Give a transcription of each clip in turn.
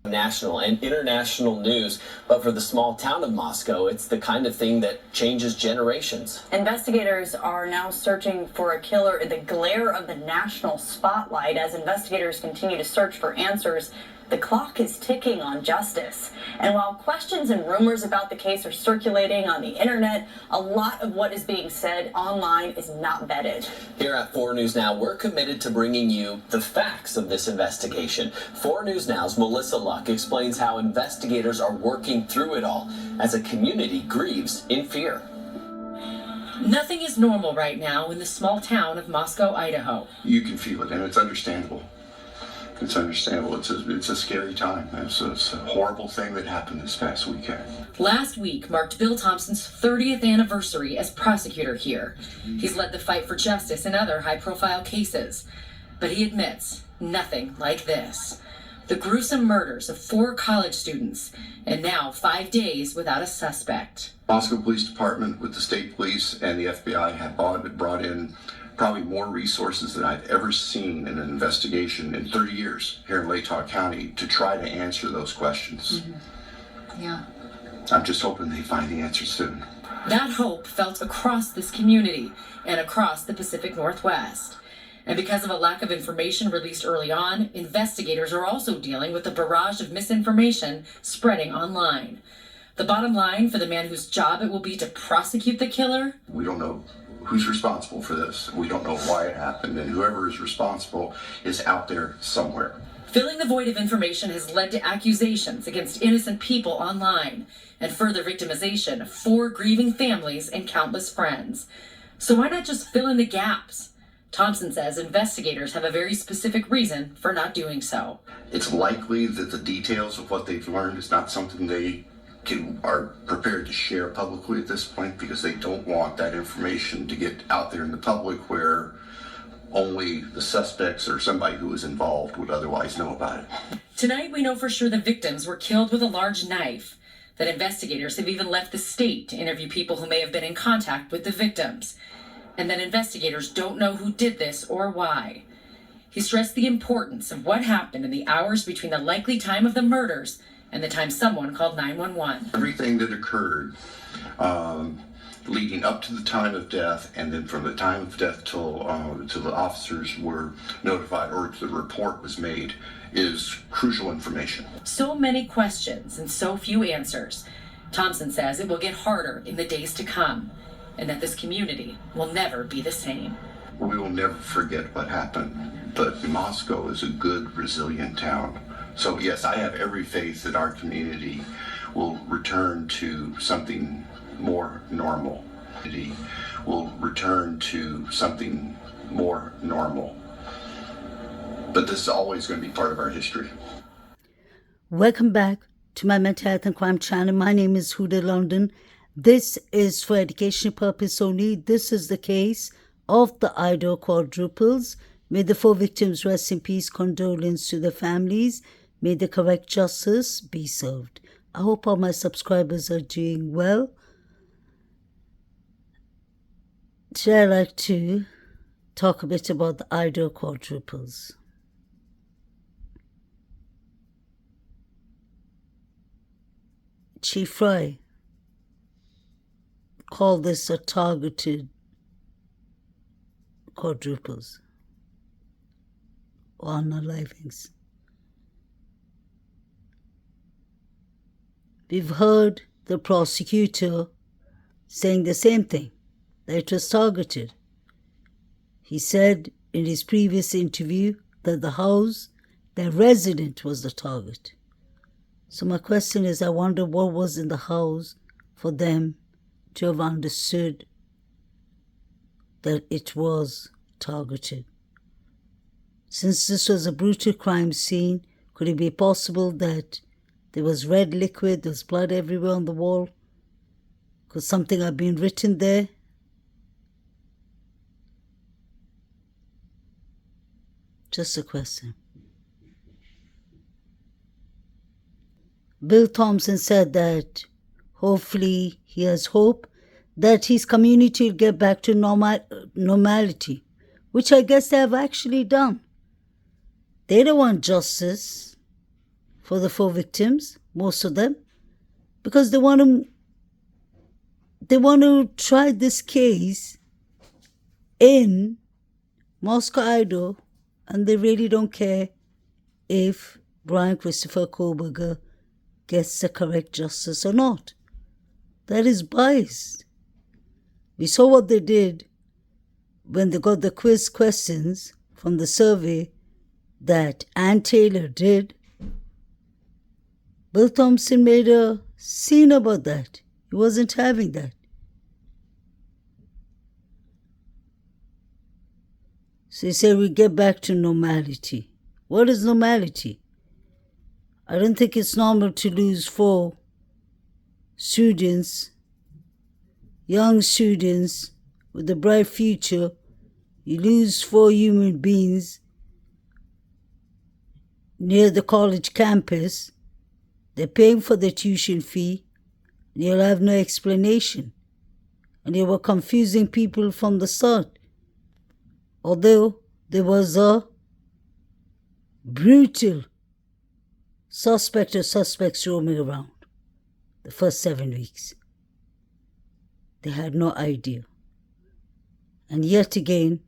National and international news, but for the small town of Moscow, it's the kind of thing that changes generations. Investigators are now searching for a killer in the glare of the national spotlight. As investigators continue to search for answers, the clock is ticking on justice. And while questions and rumors about the case are circulating on the internet, a lot of what is being said online is not vetted. Here at 4 News Now, we're committed to bringing you the facts of this investigation. 4 News Now's Melissa Luck explains how investigators are working through it all as a community grieves in fear. Nothing is normal right now in the small town of Moscow, Idaho. You can feel it, and it's understandable. It's understandable. It's a scary time. It's a horrible thing that happened this past weekend. Last week marked Bill Thompson's 30th anniversary as prosecutor here. He's led the fight for justice in other high-profile cases. But he admits nothing like this. The gruesome murders of 4 college students, and now 5 days without a suspect. Moscow Police Department with the state police and the FBI have brought in probably more resources than I've ever seen in an investigation in 30 years here in Latah County to try to answer those questions. Yeah. I'm just hoping they find the answers soon. That hope felt across this community and across the Pacific Northwest. And because of a lack of information released early on, investigators are also dealing with a barrage of misinformation spreading online. The bottom line for the man whose job it will be to prosecute the killer? We don't know who's responsible for this. We don't know why it happened, and whoever is responsible is out there somewhere. Filling the void of information has led to accusations against innocent people online and further victimization of 4 grieving families and countless friends. So why not just fill in the gaps? Thompson says investigators have a very specific reason for not doing so. It's likely that the details of what they've learned is not something they are prepared to share publicly at this point, because they don't want that information to get out there in the public where only the suspects or somebody who was involved would otherwise know about it. Tonight we know for sure the victims were killed with a large knife, that investigators have even left the state to interview people who may have been in contact with the victims, and that investigators don't know who did this or why. He stressed the importance of what happened in the hours between the likely time of the murders and the time someone called 911. Everything that occurred leading up to the time of death, and then from the time of death till the officers were notified or the report was made, is crucial information. So many questions and so few answers. Thompson says it will get harder in the days to come, and that this community will never be the same. We will never forget what happened, but Moscow is a good, resilient town. So yes, I have every faith that our community will return to something more normal. Will return to something more normal. But this is always going to be part of our history. Welcome back to my Mental Health and Crime channel. My name is Huda London. This is for educational purpose only. This is the case of the Idaho quadruples. May the 4 victims rest in peace. Condolence to the families. May the correct justice be served. I hope all my subscribers are doing well. Today I'd like to talk a bit about the Idaho quadruples. Chief Fry called this a targeted quadruples or unalivings. We've heard the prosecutor saying the same thing, that it was targeted. He said in his previous interview that the house, their resident, was the target. So my question is, I wonder what was in the house for them to have understood that it was targeted. Since this was a brutal crime scene, could it be possible that there was red liquid, there was blood everywhere on the wall? Could something have been written there? Just a question. Bill Thompson said that hopefully he has hope that his community will get back to normality, which I guess they have actually done. They don't want justice for the 4 victims, most of them, because they want to try this case in Moscow, Idaho, and they really don't care if Brian Christopher Koberger gets the correct justice or not. That is biased. We saw what they did when they got the quiz questions from the survey that Ann Taylor did. Bill Thompson made a scene about that. He wasn't having that. So he said we get back to normality. What is normality? I don't think it's normal to lose 4 students, young students with a bright future. You lose 4 human beings near the college campus. They're paying for the tuition fee, and you'll have no explanation. And you were confusing people from the start. Although there was a brutal suspect or suspects roaming around the first 7 weeks. They had no idea. And yet again,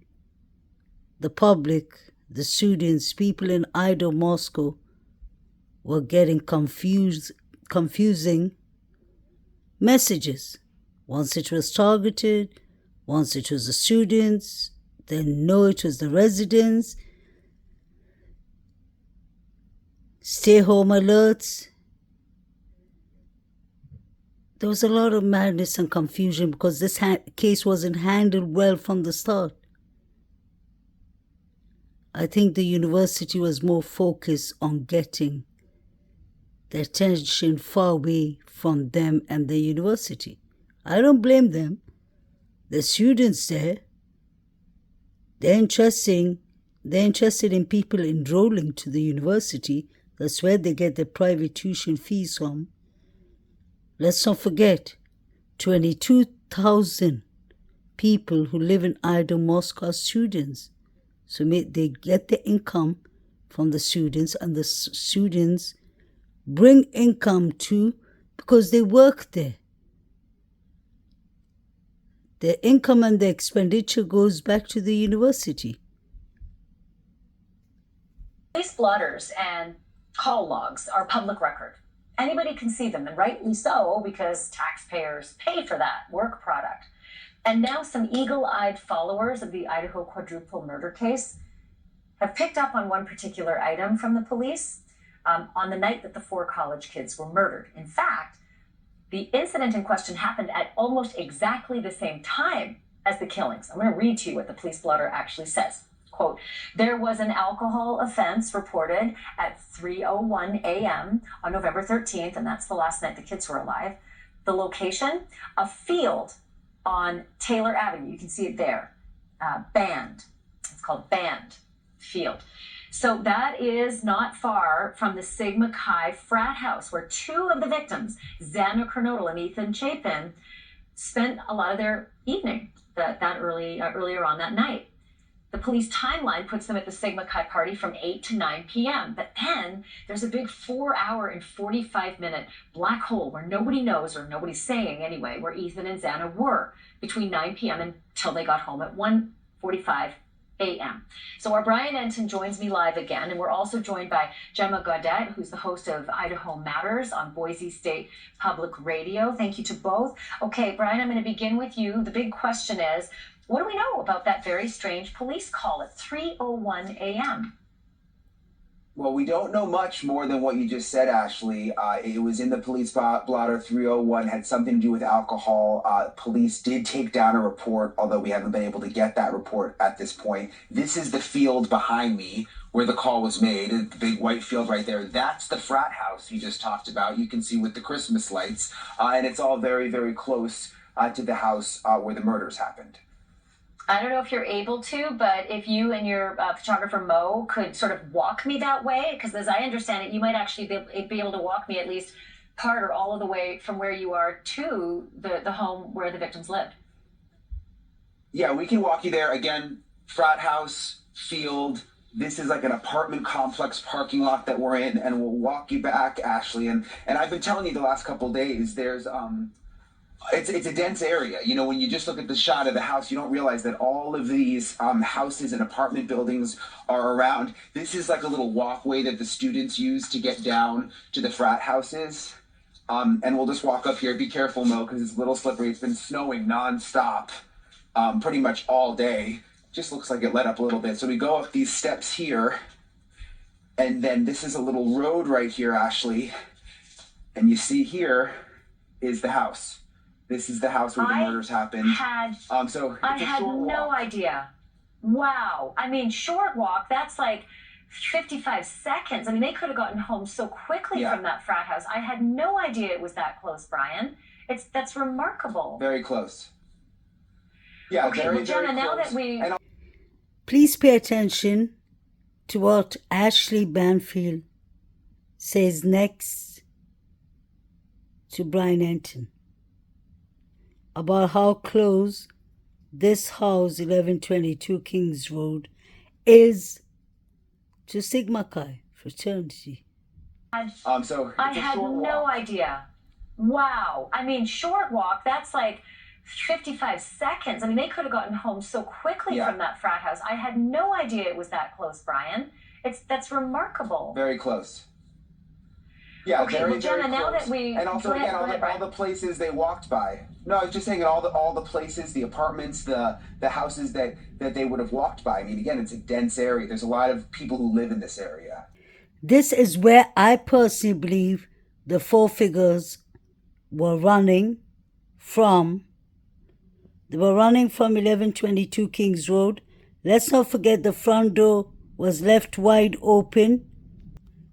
the public, the students, people in Idaho, Moscow, were getting confusing messages. Once it was targeted, once it was the students, then no, it was the residents. Stay home alerts. There was a lot of madness and confusion because this case wasn't handled well from the start. I think the university was more focused on getting the attention far away from them and the university. I don't blame them. The students there, they're interested in people enrolling to the university. That's where they get their private tuition fees from. Let's not forget, 22,000 people who live in Idaho, Moscow are students. So they get the income from the students, and the students bring income too because they work there. Their income and their expenditure goes back to the university. Police blotters and call logs are public record. Anybody can see them, and rightly so, because taxpayers pay for that work product. And now some eagle-eyed followers of the Idaho quadruple murder case have picked up on one particular item from the police on the night that the 4 college kids were murdered. In fact, the incident in question happened at almost exactly the same time as the killings. I'm going to read to you what the police blotter actually says. Quote, there was an alcohol offense reported at 3:01 a.m. on November 13th, and that's the last night the kids were alive. The location, a field on Taylor Avenue. You can see it there. Band. It's called Band Field. So that is not far from the Sigma Chi frat house where 2 of the victims, Xana Kernodle and Ethan Chapin, spent a lot of their evening earlier on that night. The police timeline puts them at the Sigma Chi party from 8 to 9 p.m. But then there's a big 4-hour and 45-minute black hole where nobody knows, or nobody's saying anyway, where Ethan and Xana were between 9 p.m. until they got home at 1:45 a.m. So our Brian Enton joins me live again, and we're also joined by Gemma Gaudet, who's the host of Idaho Matters on Boise State Public Radio. Thank you to both. Okay, Brian, I'm going to begin with you. The big question is, what do we know about that very strange police call at 3:01 a.m.? Well, we don't know much more than what you just said, Ashley. It was in the police blotter. 301 had something to do with alcohol. Police did take down a report, although we haven't been able to get that report at this point. This is the field behind me where the call was made, the big white field right there. That's the frat house you just talked about. You can see with the Christmas lights, and it's all very, very close to the house where the murders happened. I don't know if you're able to, but if you and your photographer Mo could sort of walk me that way, because as I understand it, you might actually be able to walk me at least part or all of the way from where you are to the home where the victims lived. Yeah, we can walk you there. Again, frat house, field, This is like an apartment complex parking lot that we're in, and we'll walk you back, Ashley. And I've been telling you the last couple of days, there's it's a dense area. You know, when you just look at the shot of the house, you don't realize that all of these houses and apartment buildings are around. This is like a little walkway that the students use to get down to the frat houses. And we'll just walk up here. Be careful, Mo, because it's a little slippery. It's been snowing nonstop pretty much all day. Just looks like it let up a little bit. So we go up these steps here. And then this is a little road right here, Ashley. And you see here is the house. This is the house where the murders happened. I had no idea. Wow. I mean, short walk, that's like 55 seconds. I mean, they could have gotten home so quickly from that frat house. I had no idea it was that close, Brian. That's remarkable. Very close. Yeah, okay, very, well, Jenna, very now close. that we... Please pay attention to what Ashley Banfield says next to Brian Enton about how close this house, 1122 Kings Road, is to Sigma Chi fraternity. I had no idea. Wow. I mean, short walk, that's like 55 seconds. I mean, they could have gotten home so quickly from that frat house. I had no idea it was that close, Brian. That's remarkable. Very close. Yeah, okay, very, well, Jenna, very now close. that we... And also, again, all the places they walked by. No, I was just saying all the places, the apartments, the houses that they would have walked by. I mean, again, it's a dense area. There's a lot of people who live in this area. This is where I personally believe the four figures were running from. They were running from 1122 Kings Road. Let's not forget the front door was left wide open.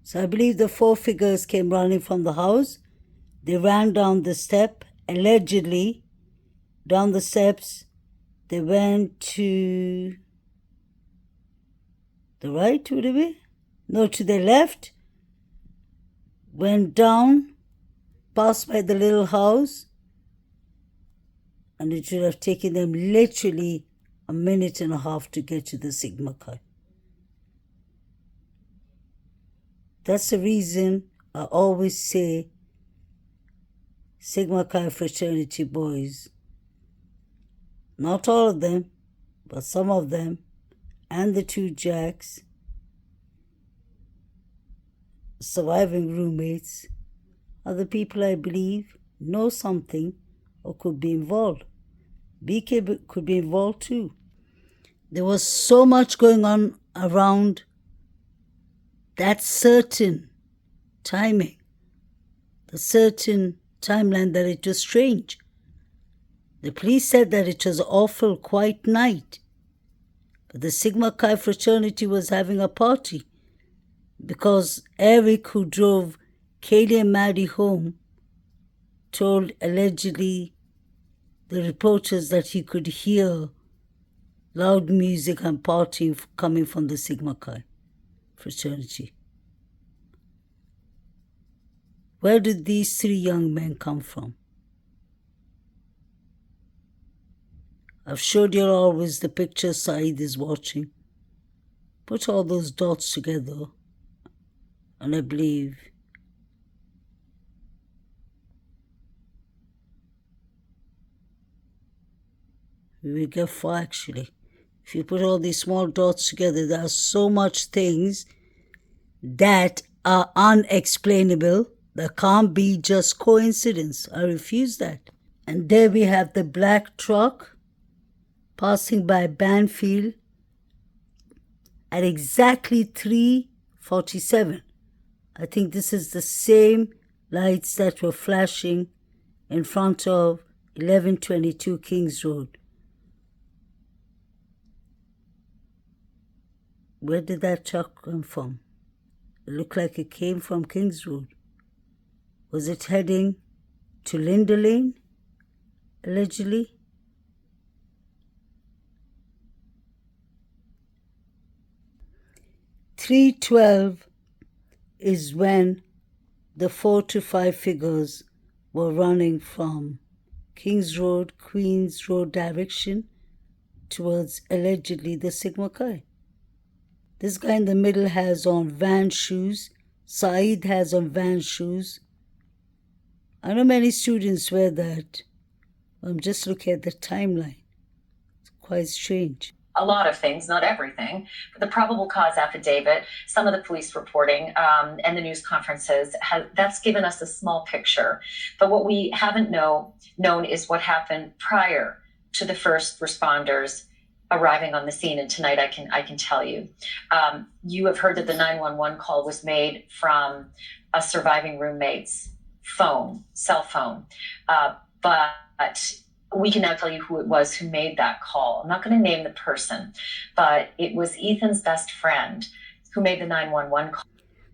So I believe the four figures came running from the house. They ran down the step, allegedly. Down the steps, they went to the right, would it be? No, to the left. Went down, passed by the little house. And it should have taken them literally a minute and a half to get to the Sigma Chi. That's the reason I always say Sigma Chi fraternity boys, not all of them, but some of them, and the two Jacks, surviving roommates, are the people I believe know something or could be involved. BK could be involved too. There was so much going on around that certain timing, the certain timeline, that it was strange. The police said that it was awful quiet night, but the Sigma Chi fraternity was having a party because Eric, who drove Kaylee and Maddie home, told allegedly the reporters that he could hear loud music and partying coming from the Sigma Chi fraternity. Where did these three young men come from? I've showed you always the picture Saeed is watching. Put all those dots together, and I believe we will get far, actually. If you put all these small dots together, there are so much things that are unexplainable, that can't be just coincidence. I refuse that. And there we have the black truck passing by Banfield at exactly 3:47. I think this is the same lights that were flashing in front of 1122 Kings Road. Where did that truck come from? It looked like it came from Kings Road. Was it heading to Linda Lane, allegedly? $3:12 is when the 4 to 5 figures were running from Kings Road, Queens Road direction towards allegedly the Sigma Chi. This guy in the middle has on Vans shoes. Saeed has on Vans shoes. I know many students wear that. I'm just looking at the timeline. It's quite strange. A lot of things, not everything, but the probable cause affidavit, some of the police reporting, and the news conferences, that's given us a small picture. But what we haven't known is what happened prior to the first responders arriving on the scene. And tonight I can tell you. You have heard that the 911 call was made from a surviving roommate's cell phone. But we can now tell you who it was who made that call. I'm not going to name the person, but it was Ethan's best friend who made the 911 call.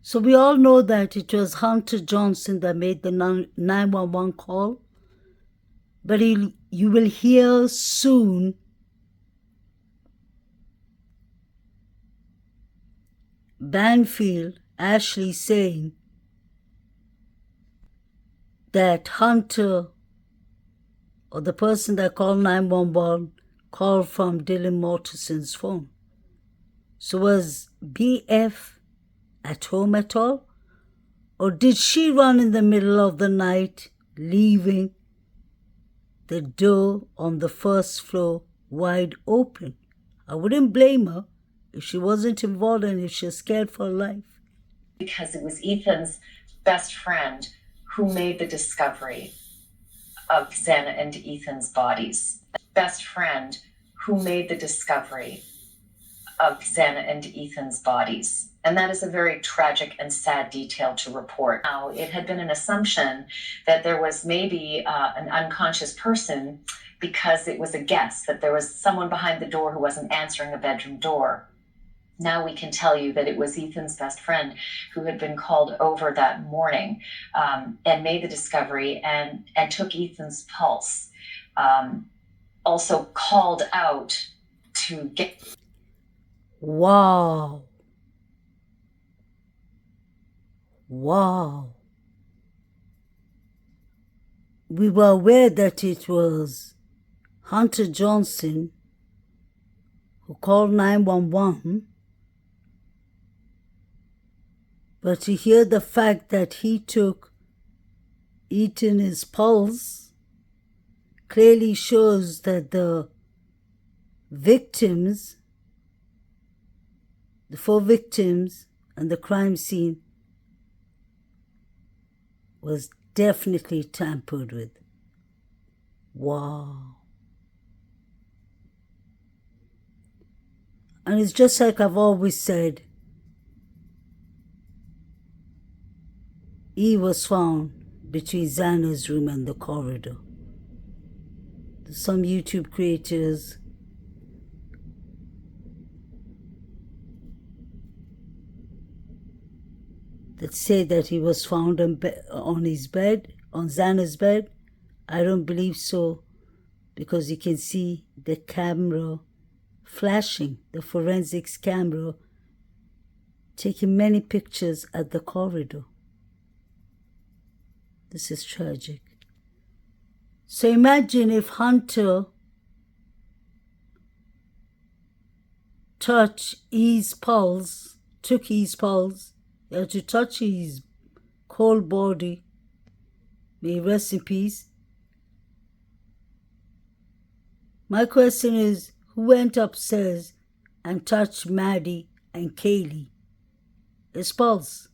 So we all know that it was Hunter Johnson that made the 911 call. But you will hear soon Banfield Ashley saying that Hunter, or the person that called 911, called from Dylan Mortison's phone. So was BF at home at all? Or did she run in the middle of the night, leaving the door on the first floor wide open? I wouldn't blame her if she wasn't involved and if she was scared for her life. Because it was Ethan's best friend who made the discovery of Xana and Ethan's bodies. Best friend who made the discovery of Xana and Ethan's bodies. And that is a very tragic and sad detail to report. Now, it had been an assumption that there was maybe an unconscious person because it was a guess that there was someone behind the door who wasn't answering the bedroom door. Now we can tell you that it was Ethan's best friend who had been called over that morning and made the discovery and took Ethan's pulse. Also called out to get... Wow. Wow. We were aware that it was Hunter Johnson who called 911. But to hear the fact that he took Ethan's pulse clearly shows that the victims, the 4 victims and the crime scene was definitely tampered with. Wow. And it's just like I've always said, he was found between Xana's room and the corridor. Some YouTube creators that say that he was found on his bed, on Xana's bed. I don't believe so, because you can see the camera flashing, the forensics camera taking many pictures at the corridor. This is tragic. So imagine if Hunter took his pulse, he had to touch his cold body. May he rest in peace. My question is, who went upstairs and touched Maddie and Kaylee? His pulse.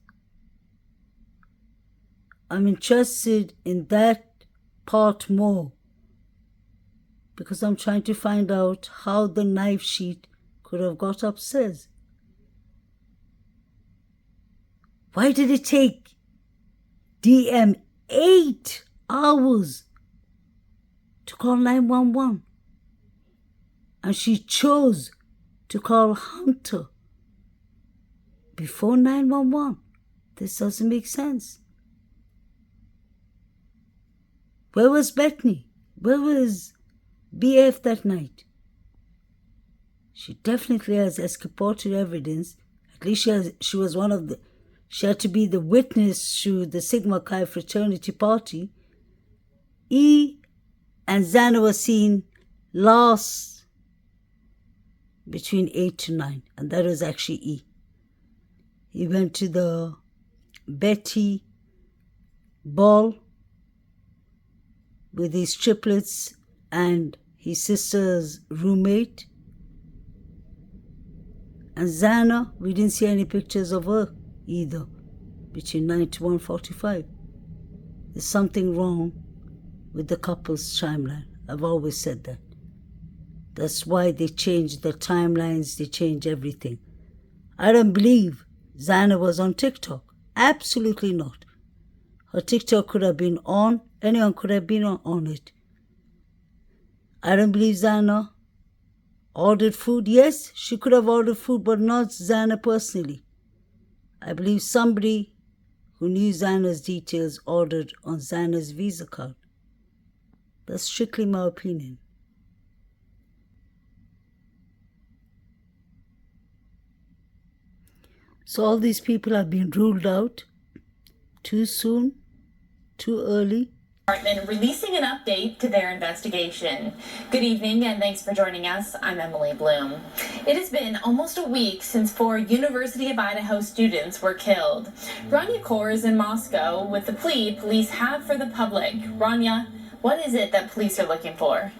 I'm interested in that part more because I'm trying to find out how the knife sheath could have got upstairs. Why did it take DM 8 hours to call 911? And she chose to call Hunter before 911. This doesn't make sense. Where was Bethany? Where was BF that night? She definitely has exculpatory evidence. At least she had to be the witness to the Sigma Chi fraternity party. E and Xana were seen last between 8 to 9, and that was actually E. He went to the Betty ball with his triplets and his sister's roommate. And Zana, we didn't see any pictures of her either between 91 and 45. There's something wrong with the couple's timeline. I've always said that. That's why they change the timelines, they change everything. I don't believe Zana was on TikTok. Absolutely not. Her TikTok could have been on. Anyone could have been on it. I don't believe Zana ordered food. Yes, she could have ordered food, but not Zana personally. I believe somebody who knew Zana's details ordered on Zana's Visa card. That's strictly my opinion. So all these people have been ruled out too soon, too early. Department releasing an update to their investigation. Good evening and thanks for joining us. I'm Emily Bloom. It has been almost a week since 4 University of Idaho students were killed. Rania Kaur is in Moscow with the plea police have for the public. Rania, what is it that police are looking for?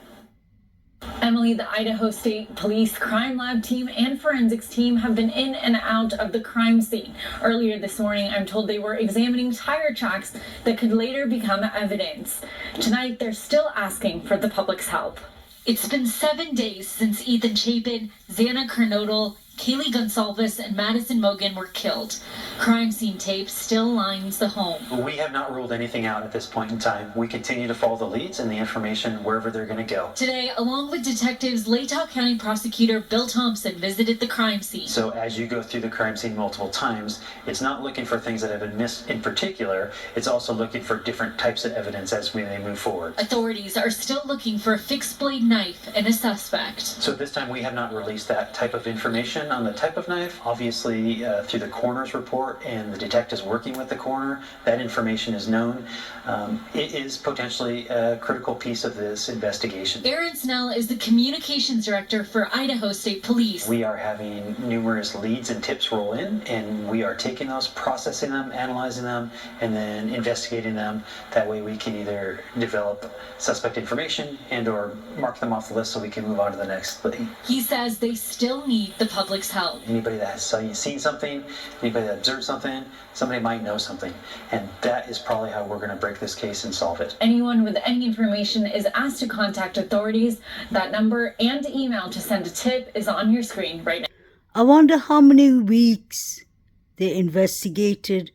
Emily, the Idaho State Police Crime Lab team and forensics team have been in and out of the crime scene. Earlier this morning, I'm told they were examining tire tracks that could later become evidence. Tonight, they're still asking for the public's help. It's been 7 days since Ethan Chapin, Xana Kernodle, Kaylee Gonsalves, and Madison Mogan were killed. Crime scene tape still lines the home. We have not ruled anything out at this point in time. We continue to follow the leads and the information wherever they're going to go. Today, along with detectives, Latah County Prosecutor Bill Thompson visited the crime scene. So as you go through the crime scene multiple times, it's not looking for things that have been missed in particular. It's also looking for different types of evidence as we may move forward. Authorities are still looking for a fixed blade knife and a suspect. So at this time, we have not released that type of information on the type of knife. Obviously, through the coroner's report and the detectives working with the coroner, that information is known. It is potentially a critical piece of this investigation. Aaron Snell is the communications director for Idaho State Police. We are having numerous leads and tips roll in, and we are taking those, processing them, analyzing them, and then investigating them. That way we can either develop suspect information and or mark them off the list so we can move on to the next thing. He says they still need the public's help. Anybody that has seen something, anybody that observed something, somebody might know something. And that is probably how we're going to break this case and solve it. Anyone with any information is asked to contact authorities. That number and email to send a tip is on your screen right now. I wonder how many weeks they investigated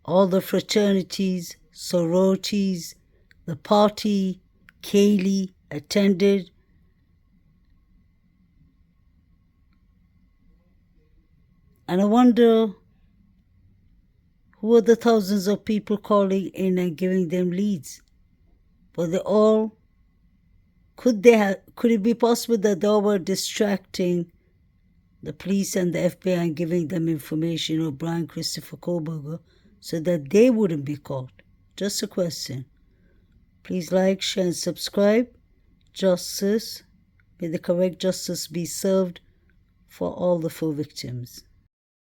all the fraternities, sororities, the party Kaylee attended. And I wonder who are the thousands of people calling in and giving them leads? Were they all, could it be possible that they all were distracting the police and the FBI and giving them information, or Brian Christopher Kohlberger, so that they wouldn't be caught? Just a question. Please like, share, and subscribe. Justice, may the correct justice be served for all the 4 victims.